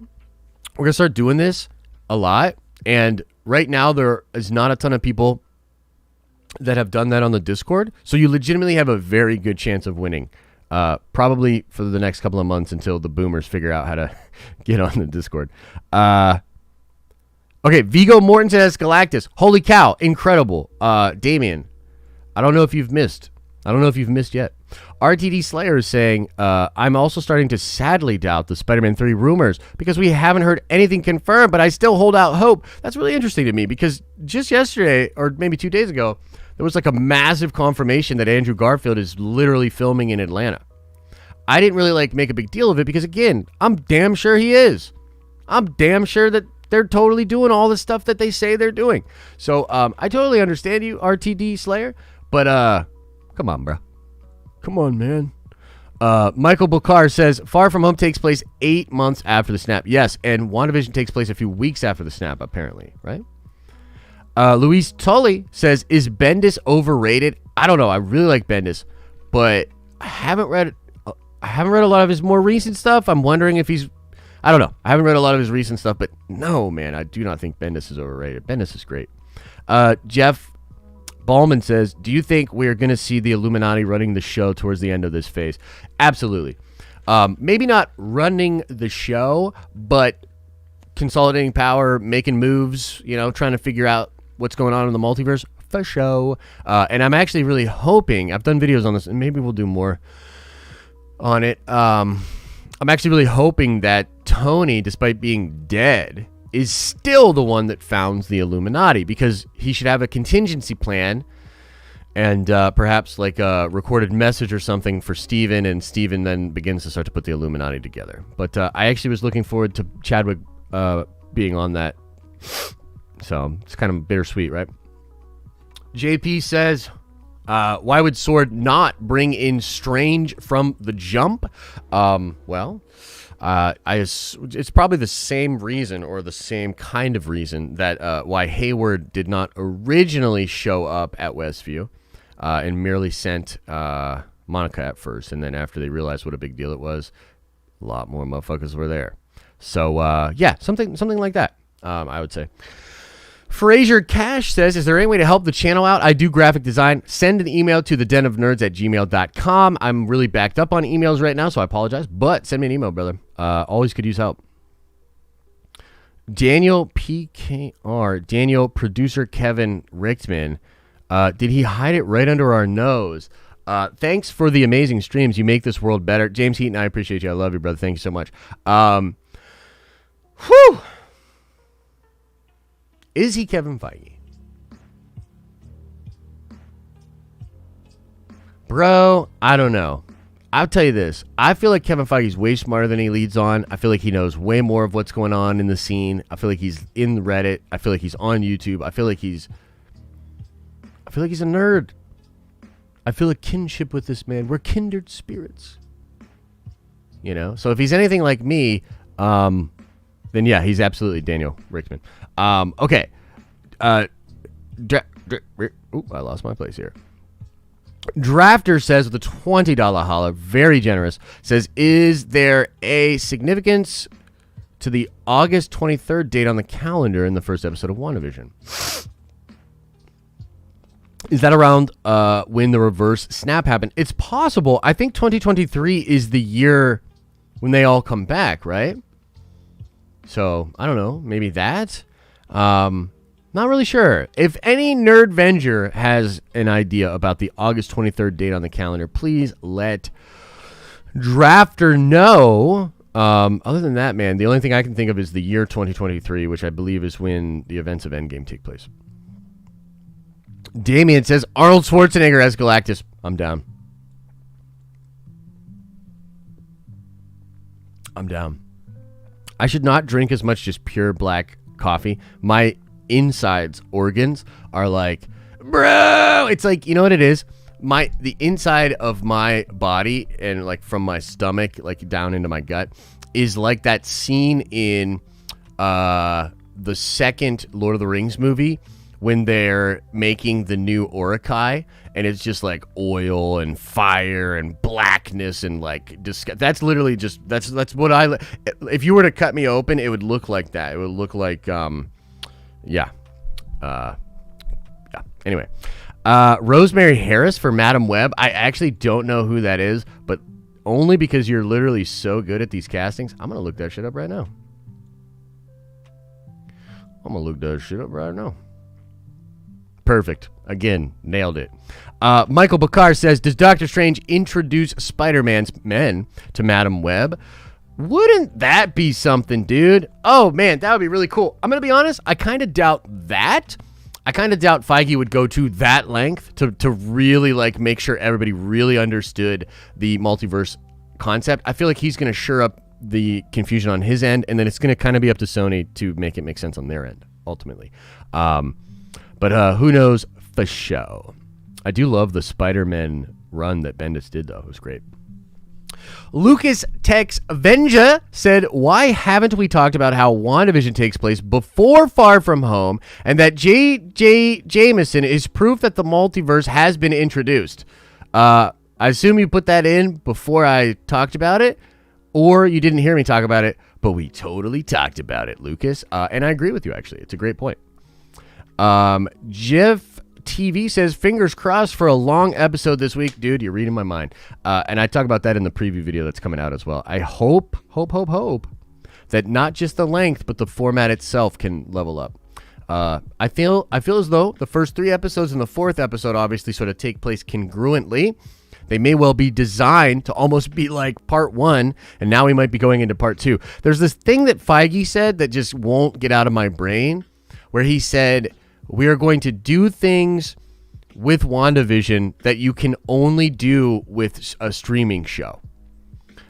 we're going to start doing this a lot, and right now there is not a ton of people that have done that on the Discord, so you legitimately have a very good chance of winning. Probably for the next couple of months until the boomers figure out how to get on the Discord. Okay, Vigo Morton says Galactus. Holy cow, incredible. Damien, I don't know if you've missed. Yet. RTD Slayer is saying, I'm also starting to sadly doubt the Spider-Man 3 rumors because we haven't heard anything confirmed, but I still hold out hope. That's really interesting to me because just yesterday, or maybe 2 days ago, there was like a massive confirmation that Andrew Garfield is literally filming in Atlanta. I didn't really make a big deal of it because, again, I'm damn sure he is. I'm damn sure that they're totally doing all the stuff that they say they're doing. So I totally understand you, RTD Slayer, but come on, bro. Come on, man. Michael Bukar says, Far From Home takes place 8 months after the snap. Yes, and WandaVision takes place a few weeks after the snap, apparently, right? Luis Tully says, is Bendis overrated? I don't know. I really like Bendis, but I haven't read a lot of his more recent stuff. I'm wondering if he's... I don't know. I haven't read a lot of his recent stuff, but no, man, I do not think Bendis is overrated. Bendis is great. Jeff Ballman says, do you think we're going to see the Illuminati running the show towards the end of this phase? Absolutely. Maybe not running the show, but consolidating power, making moves, trying to figure out what's going on in the multiverse for show. And I'm actually really hoping, I've done videos on this, and maybe we'll do more on it. I'm actually really hoping that Tony, despite being dead, is still the one that founds the Illuminati, because he should have a contingency plan and perhaps like a recorded message or something for Steven, and Steven then begins to start to put the Illuminati together. But I actually was looking forward to Chadwick being on that. So it's kind of bittersweet, right? JP says, why would Sword not bring in Strange from the jump? It's probably the same reason, or the same kind of reason, that why Hayward did not originally show up at Westview and merely sent Monica at first. And then after they realized what a big deal it was, a lot more motherfuckers were there. So, yeah, something like that, I would say. Fraser Cash says, is there any way to help the channel out? I do graphic design. Send an email to thedenofnerds@gmail.com. I'm really backed up on emails right now, so I apologize, but send me an email, brother. Always could use help. Daniel PKR, Daniel, producer Kevin Richtman, did he hide it right under our nose? Thanks for the amazing streams. You make this world better. James Heaton, I appreciate you. I love you, brother. Thank you so much. Whew. Is he Kevin Feige? Bro, I don't know. I'll tell you this. I feel like Kevin Feige's way smarter than he leads on. I feel like he knows way more of what's going on in the scene. I feel like he's in Reddit. I feel like he's on YouTube. I feel like he's a nerd. I feel a kinship with this man. We're kindred spirits. So if he's anything like me, then yeah, he's absolutely Daniel Richtman. Okay. I lost my place here. Drafter says with a $20 holler, very generous, says, is there a significance to the August 23rd date on the calendar in the first episode of WandaVision? Is that around when the reverse snap happened? It's possible. I think 2023 is the year when they all come back, right? So, I don't know. Maybe that? Not really sure. If any Nerdvenger has an idea about the August 23rd date on the calendar, please let Drafter know. Other than that, man, the only thing I can think of is the year 2023, which I believe is when the events of Endgame take place. Damien says Arnold Schwarzenegger as Galactus. I'm down. I should not drink as much just pure black coffee. My insides organs are like, bro. It's like, you know what it is? The inside of my body and like from my stomach, like down into my gut, is like that scene in the second Lord of the Rings movie when they're making the new Uruk-hai, and it's just like oil and fire and blackness and like that's literally just that's what if you were to cut me open, it would look like that. It would look like Anyway, Rosemary Harris for Madam Web. I actually don't know who that is, but only because you're literally so good at these castings, I'm gonna look that shit up right now. Perfect. Again, nailed it. Michael Bakar says, does Doctor Strange introduce Spider-Man's men to Madam Web? Wouldn't that be something, dude? Oh, man, that would be really cool. I'm going to be honest, I kind of doubt that. I kind of doubt Feige would go to that length to really, like, make sure everybody really understood the multiverse concept. I feel like he's going to sure up the confusion on his end, and then it's going to kind of be up to Sony to make it make sense on their end, ultimately. But who knows for show. I do love the Spider-Man run that Bendis did, though. It was great. Lucas Tex Avenger said, why haven't we talked about how WandaVision takes place before Far From Home and that J.J. Jameson is proof that the multiverse has been introduced? I assume you put that in before I talked about it, or you didn't hear me talk about it, but we totally talked about it, Lucas. And I agree with you, actually. It's a great point. Jeff TV says, fingers crossed for a long episode this week. Dude, you're reading my mind. And I talk about that in the preview video that's coming out as well. I hope that not just the length, but the format itself can level up. I feel as though the first 3 episodes and the 4th episode obviously sort of take place congruently. They may well be designed to almost be like part 1, and now we might be going into part 2. There's this thing that Feige said that just won't get out of my brain, where he said, we are going to do things with WandaVision that you can only do with a streaming show.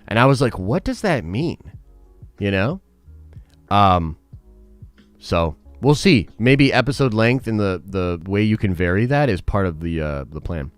And I was like, what does that mean? You know? So we'll see. Maybe episode length and the way you can vary that is part of the plan.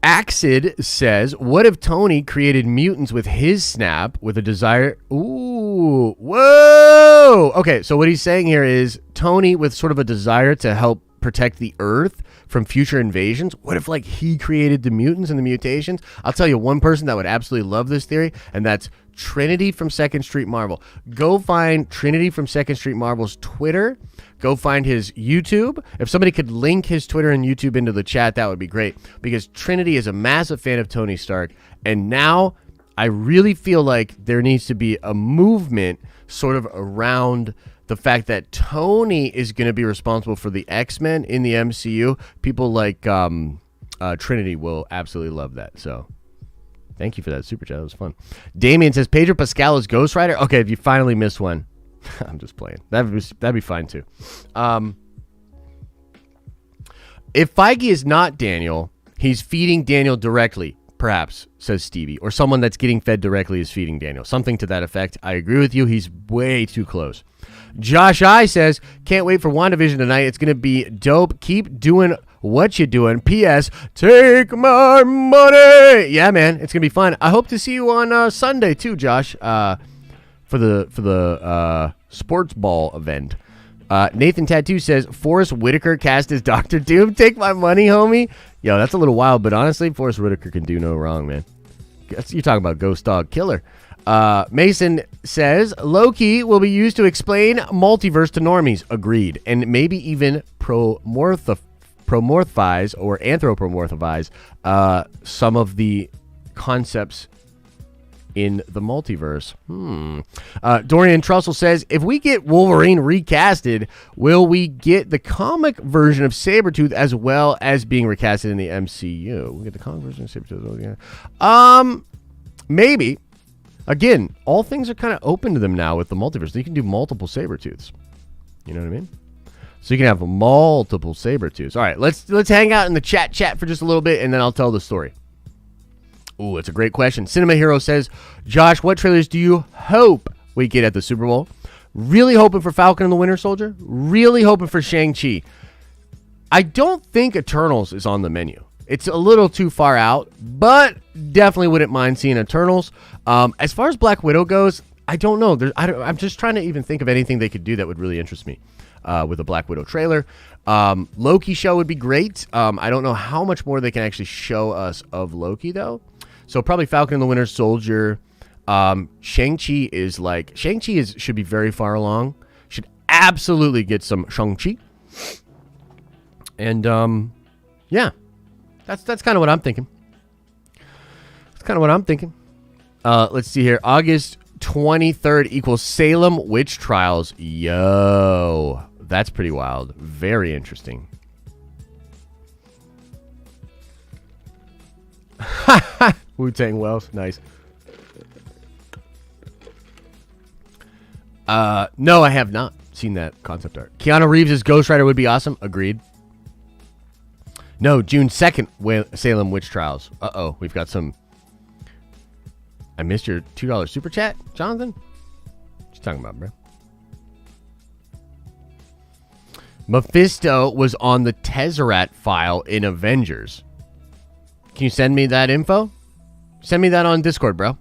Axid says, what if Tony created mutants with his snap with a desire? Ooh, whoa. Okay, so what he's saying here is Tony with sort of a desire to help protect the Earth from future invasions. What if, like, he created the mutants and the mutations? I'll tell you one person that would absolutely love this theory, and that's Trinity from Second Street Marvel. Go find Trinity from Second Street Marvel's Twitter. Go find his YouTube. If somebody could link his Twitter and YouTube into the chat, that would be great, because Trinity is a massive fan of Tony Stark, and now I really feel like there needs to be a movement sort of around the fact that Tony is going to be responsible for the X-Men in the MCU. People like Trinity will absolutely love that. So thank you for that super chat. That was fun. Damien says, Pedro Pascal is Ghost Rider. Okay, if you finally missed one. I'm just playing. That'd be fine too. If Feige is not Daniel, he's feeding Daniel directly, perhaps, says Stevie. Or someone that's getting fed directly is feeding Daniel. Something to that effect. I agree with you. He's way too close. Josh I says, can't wait for WandaVision tonight. It's going to be dope. Keep doing what you doing. P.S. Take my money. Yeah, man. It's going to be fun. I hope to see you on Sunday too, Josh, for the sports ball event. Nathan Tattoo says, Forrest Whitaker cast as Dr. Doom. Take my money, homie. Yo, that's a little wild, but honestly, Forrest Whitaker can do no wrong, man. You're talking about Ghost Dog Killer. Mason says, Loki will be used to explain multiverse to normies. Agreed. And maybe even promorphize or anthropomorphize some of the concepts in the multiverse. Dorian Trussell says, if we get Wolverine recasted, will we get the comic version of Sabretooth as well as being recasted in the MCU? We'll get the comic version of Sabretooth. Maybe. Again, all things are kind of open to them now with the multiverse. You can do multiple Sabretooths. You know what I mean? So you can have multiple Sabretooths. All right, let's hang out in the chat for just a little bit, and then I'll tell the story. Ooh, it's a great question. Cinema Hero says, Josh, what trailers do you hope we get at the Super Bowl? Really hoping for Falcon and the Winter Soldier. Really hoping for Shang-Chi. I don't think Eternals is on the menu. It's a little too far out, but definitely wouldn't mind seeing Eternals. As far as Black Widow goes, I don't know. I'm just trying to even think of anything they could do that would really interest me with a Black Widow trailer. Loki show would be great. I don't know how much more they can actually show us of Loki, though. So probably Falcon and the Winter Soldier. Shang-Chi should be very far along. Should absolutely get some Shang-Chi. And, yeah. That's kind of what I'm thinking. Let's see here. August 23rd equals Salem witch trials. Yo, that's pretty wild. Very interesting. Wu-Tang Wells, nice. No, I have not seen that concept art. Keanu Reeves' Ghost Rider would be awesome. Agreed. No, June 2nd, Salem witch trials. Uh-oh, we've got some... I missed your $2 super chat, Jonathan? What you talking about, bro? Mephisto was on the Tesseract file in Avengers. Can you send me that info? Send me that on Discord, bro.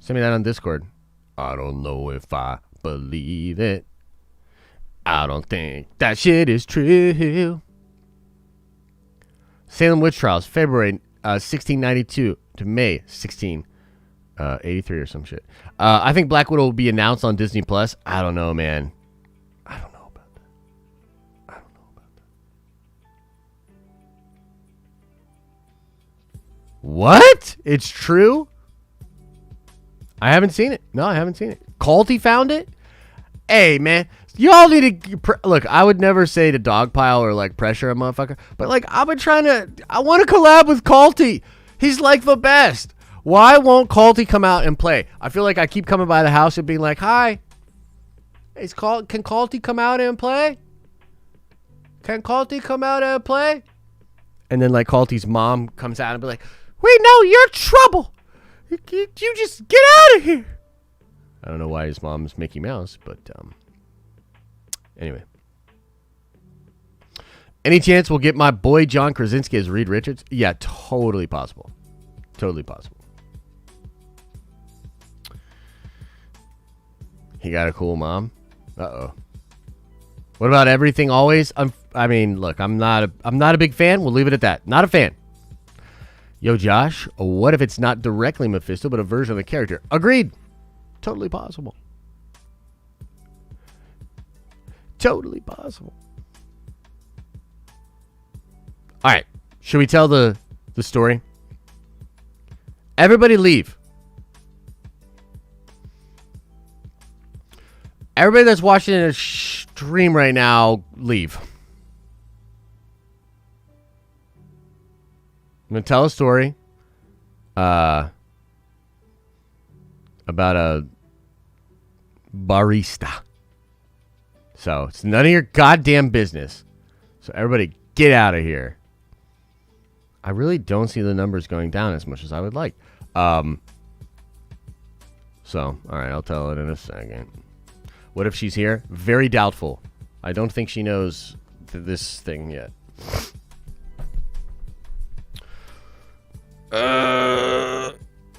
Send me that on Discord. I don't know if I believe it. I don't think that shit is true. Salem witch trials, February 1692 to May 1683 or some shit. I think Black Widow will be announced on Disney Plus. I don't know, man. I don't know about that. What? It's true? I haven't seen it. No, I haven't seen it. Calty found it? Hey, man. Y'all need to... Look, I would never say to dogpile or, like, pressure a motherfucker. But, like, I want to collab with Calty. He's, like, the best. Why won't Calty come out and play? I feel like I keep coming by the house and being like, hi. Can Calty come out and play? Can Calty come out and play? And then, like, Calty's mom comes out and be like, we know you're trouble. You just get out of here. I don't know why his mom's Mickey Mouse, but anyway. Any chance we'll get my boy John Krasinski as Reed Richards? Yeah, totally possible. Totally possible. He got a cool mom. Uh-oh. What about Everything Always? I mean, look, I'm not a big fan. We'll leave it at that. Not a fan. Yo, Josh, what if it's not directly Mephisto, but a version of the character? Agreed. Totally possible. Totally possible. All right. Should we tell the story? Everybody leave. Everybody that's watching a stream right now, leave. I'm going to tell a story about a barista. So it's none of your goddamn business. So everybody get out of here. I really don't see the numbers going down as much as I would like. So, all right, I'll tell it in a second. What if she's here? Very doubtful. I don't think she knows this thing yet. All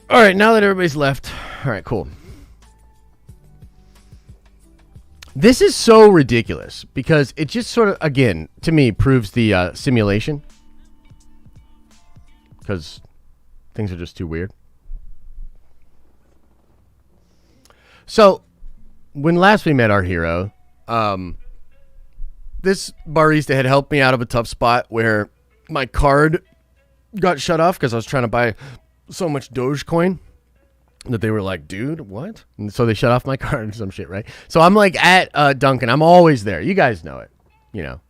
right, now that everybody's left. All right, cool. This is so ridiculous because it just sort of, again, to me, proves the simulation. Because things are just too weird. So, when last we met our hero, this barista had helped me out of a tough spot where my card got shut off because I was trying to buy so much Dogecoin that they were like, dude, what? And so they shut off my card or some shit, right? So I'm like at Dunkin'. I'm always there. You guys know it. You know,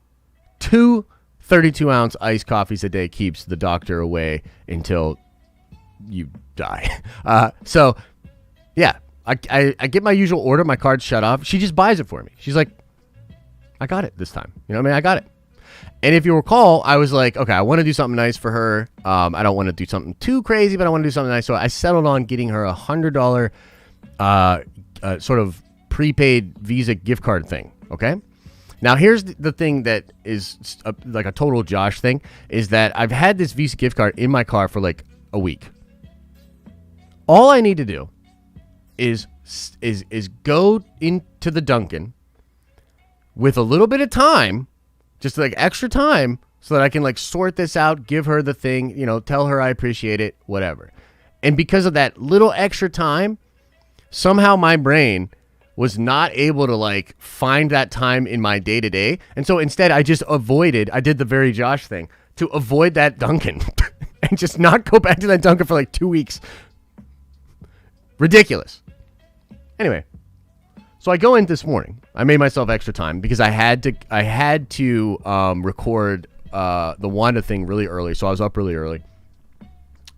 2 32-ounce iced coffees a day keeps the doctor away until you die. So yeah, I get my usual order. My card's shut off. She just buys it for me. She's like, I got it this time. You know what I mean? I got it. And if you recall, I was like, okay, I want to do something nice for her. I don't want to do something too crazy, but I want to do something nice. So I settled on getting her $100 sort of prepaid Visa gift card thing. Okay. Now, here's the thing that is like a total Josh thing, is that I've had this Visa gift card in my car for like a week. All I need to do is go into the Dunkin' with a little bit of time, just like extra time, so that I can like sort this out, give her the thing, you know, tell her I appreciate it, whatever. And because of that little extra time, somehow my brain was not able to like find that time in my day to day. And so instead I did the very Josh thing to avoid that Dunkin' and just not go back to that Dunkin' for like 2 weeks. Ridiculous. Anyway, so I go in this morning. I made myself extra time because I had to record the Wanda thing really early. So I was up really early.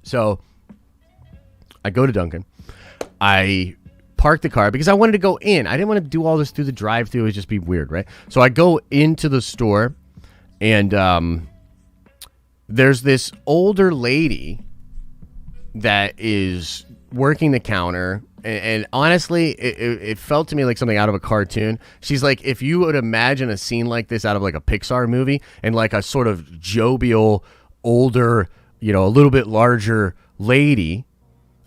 So I go to Dunkin'. I park the car because I wanted to go in. I didn't want to do all this through the drive-thru. It would just be weird, right? So I go into the store, and there's this older lady that is working the counter. And honestly, it felt to me like something out of a cartoon. She's like, if you would imagine a scene like this out of like a Pixar movie, and like a sort of jovial, older, you know, a little bit larger lady.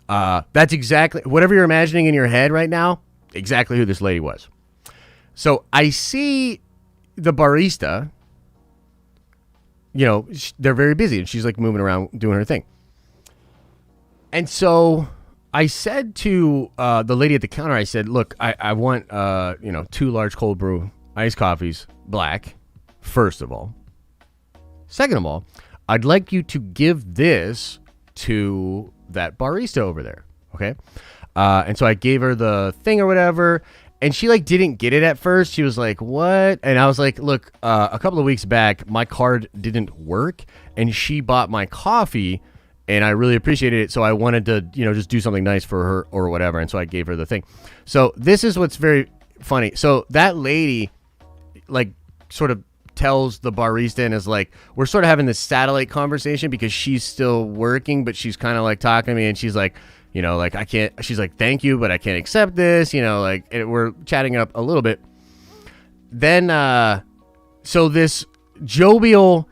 That's exactly whatever you're imagining in your head right now, exactly who this lady was. So I see the barista, you know, they're very busy and she's like moving around doing her thing. And so I said to the lady at the counter, I said, look, I want, 2 large cold brew iced coffees, black, first of all. Second of all, I'd like you to give this to that barista over there. Okay. And so I gave her the thing or whatever, and she like didn't get it at first. She was like, what? And I was like, look, a couple of weeks back, my card didn't work and she bought my coffee and I really appreciated it. So I wanted to, just do something nice for her or whatever. And so I gave her the thing. So this is what's very funny. So that lady like sort of tells the barista and is like, we're sort of having this satellite conversation because she's still working, but she's kind of like talking to me, and she's like, I can't, she's like, thank you, but I can't accept this, and we're chatting up a little bit. Then, so this jovial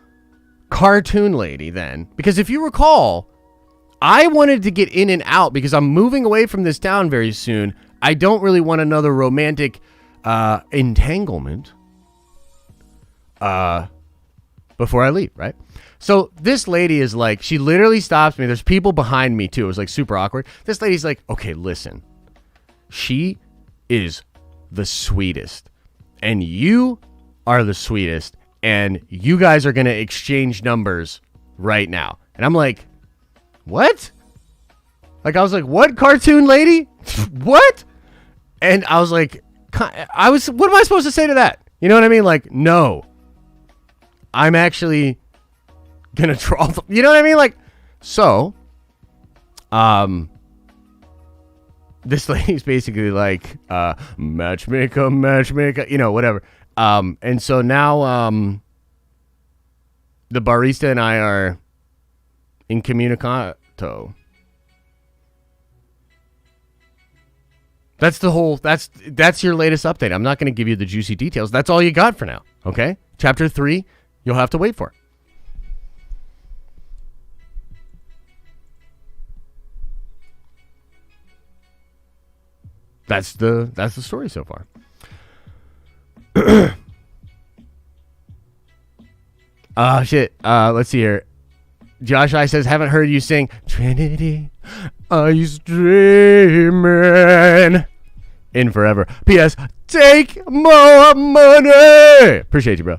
cartoon lady then, because if you recall, I wanted to get in and out because I'm moving away from this town very soon. I don't really want another romantic entanglement before I leave, right? So this lady is like, she literally stops me. There's people behind me too. It was like super awkward. This lady's like, okay, listen, she is the sweetest and you are the sweetest, and you guys are going to exchange numbers right now. And I'm like, what? Like, I was like, what, cartoon lady? What? And I was like, what am I supposed to say to that? You know what I mean? Like, no, I'm actually gonna draw. You know what I mean? Like, so, this lady's basically like, matchmaker, whatever. And so now, the barista and I are incommunicato. That's your latest update. I'm not going to give you the juicy details. That's all you got for now. Okay. Chapter 3, you'll have to wait for. That's the story so far. Shit. Let's see here. Josh I says, haven't heard you sing Trinity, are you dreaming in forever. P.S. Take more money. Appreciate you, bro.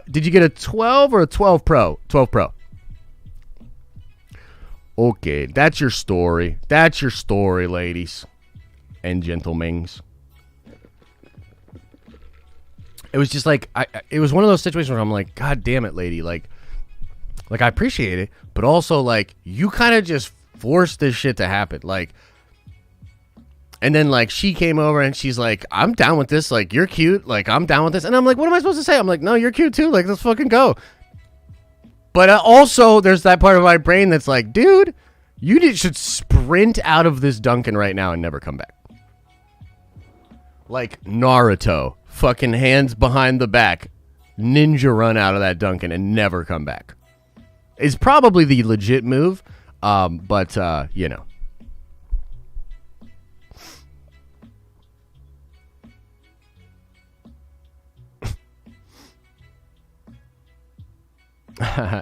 Did you get a 12 or a 12 Pro? 12 Pro. Okay, that's your story. That's your story, ladies and gentlemen. It was just like, it was one of those situations where I'm like, God damn it, lady. Like I appreciate it, but also like you kind of just forced this shit to happen. Like, and then like she came over and she's like, I'm down with this. Like, you're cute. Like, I'm down with this. And I'm like, what am I supposed to say? I'm like, no, you're cute too. Like, let's fucking go. But also there's that part of my brain that's like, dude, you should sprint out of this Dunkin' right now and never come back. Like Naruto, fucking hands behind the back, ninja run out of that Dunkin' and never come back. It's probably the legit move, but you know.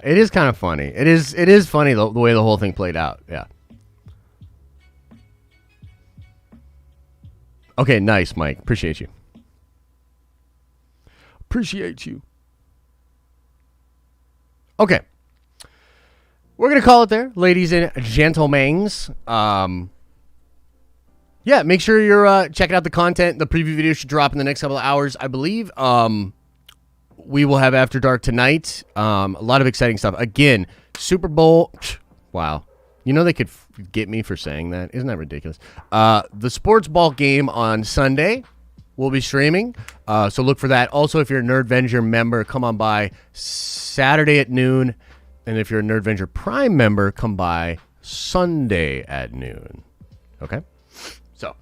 It is kind of funny. It is funny the way the whole thing played out. Yeah. Okay, nice, Mike. Appreciate you. Appreciate you. Okay. We're going to call it there, ladies and gentlemen. Yeah, make sure you're checking out the content. The preview video should drop in the next couple of hours, I believe. We will have After Dark tonight. A lot of exciting stuff. Again, Super Bowl. Wow. You know they could get me for saying that. Isn't that ridiculous? The sports ball game on Sunday will be streaming. So look for that. Also, if you're a Nerdvenger member, come on by Saturday at noon. And if you're a Nerdvenger Prime member, come by Sunday at noon. Okay? So,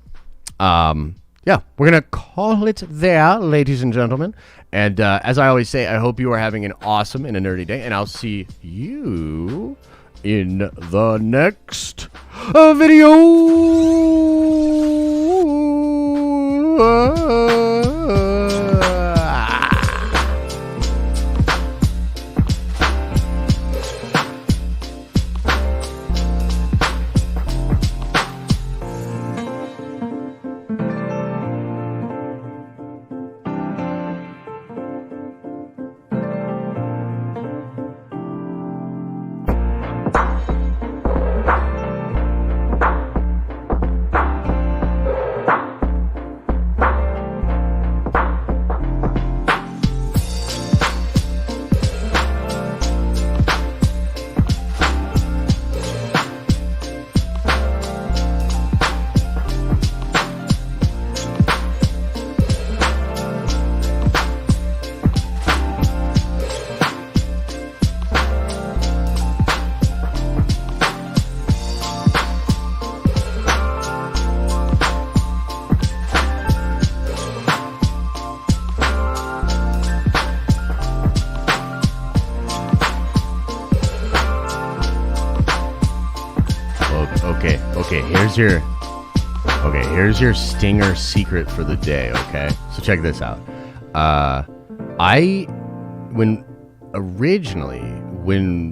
yeah, we're going to call it there, ladies and gentlemen. And as I always say, I hope you are having an awesome and a nerdy day. And I'll see you in the next video. Here's your stinger secret for the day, okay? So check this out. When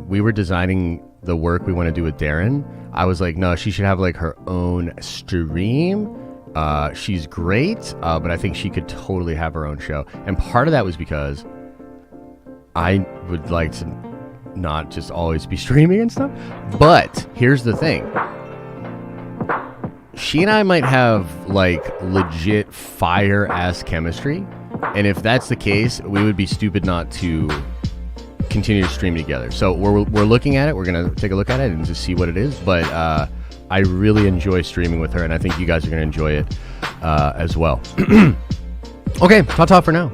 we were designing the work we want to do with Darren, I was like, no, she should have like her own stream. She's great, but I think she could totally have her own show. And part of that was because I would like to not just always be streaming and stuff. But here's the thing. She and I might have like legit fire-ass chemistry. And if that's the case, we would be stupid not to continue to stream together. So we're looking at it. We're going to take a look at it and just see what it is. But I really enjoy streaming with her, and I think you guys are going to enjoy it as well. Okay, ta-ta for now.